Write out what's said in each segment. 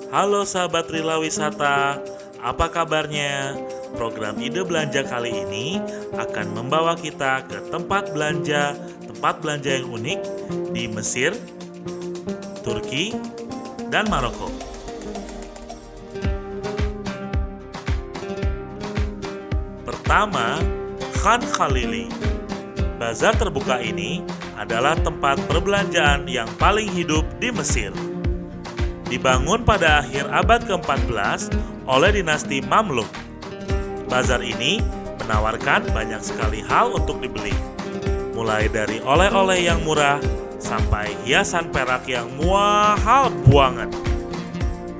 Halo sahabat Rila Wisata, apa kabarnya? Program Ide Belanja kali ini akan membawa kita ke tempat belanja yang unik di Mesir, Turki, dan Maroko. Pertama, Khan Khalili. Bazar terbuka ini adalah tempat perbelanjaan yang paling hidup di Mesir. Dibangun pada akhir abad ke-14 oleh dinasti Mamluk. Bazar ini menawarkan banyak sekali hal untuk dibeli, mulai dari oleh-oleh yang murah sampai hiasan perak yang mahal buangan.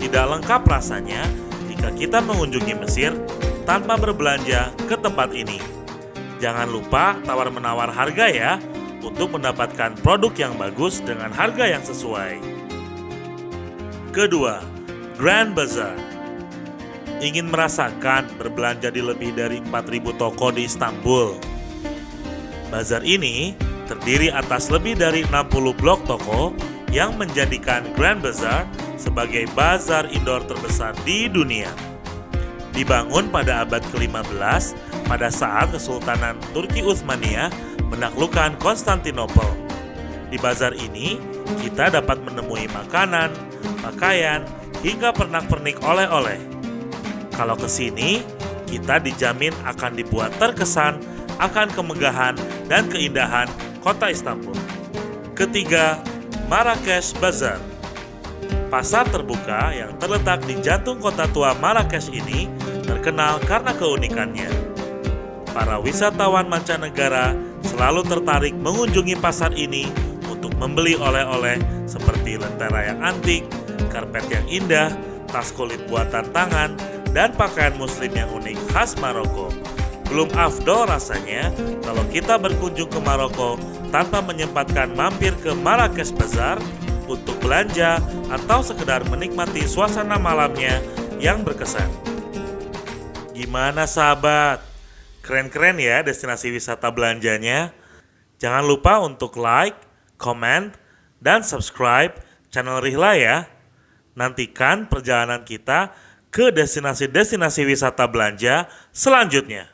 Tidak lengkap rasanya jika kita mengunjungi Mesir tanpa berbelanja ke tempat ini. Jangan lupa tawar-menawar harga ya, untuk mendapatkan produk yang bagus dengan harga yang sesuai. Kedua, Grand Bazaar. Ingin merasakan berbelanja di lebih dari 4.000 toko di Istanbul? Bazar ini terdiri atas lebih dari 60 blok toko yang menjadikan Grand Bazaar sebagai bazar indoor terbesar di dunia. Dibangun pada abad ke-15 pada saat Kesultanan Turki Utsmaniyah menaklukkan Konstantinopel. Di bazar ini, kita dapat menemui makanan, pakaian, hingga pernak-pernik oleh-oleh. Kalau ke sini, kita dijamin akan dibuat terkesan akan kemegahan dan keindahan kota Istanbul. Ketiga, Marrakesh Bazaar. Pasar terbuka yang terletak di jantung kota tua Marrakesh ini terkenal karena keunikannya. Para wisatawan mancanegara selalu tertarik mengunjungi pasar ini untuk membeli oleh-oleh seperti lentera yang antik, karpet yang indah, tas kulit buatan tangan, dan pakaian muslim yang unik khas Maroko. Belum afdol rasanya kalau kita berkunjung ke Maroko tanpa menyempatkan mampir ke Marrakesh Bazaar untuk belanja atau sekedar menikmati suasana malamnya yang berkesan. Gimana sahabat? Keren-keren ya destinasi wisata belanjanya? Jangan lupa untuk like, comment, dan subscribe channel Rihla ya. Nantikan perjalanan kita ke destinasi-destinasi wisata belanja selanjutnya.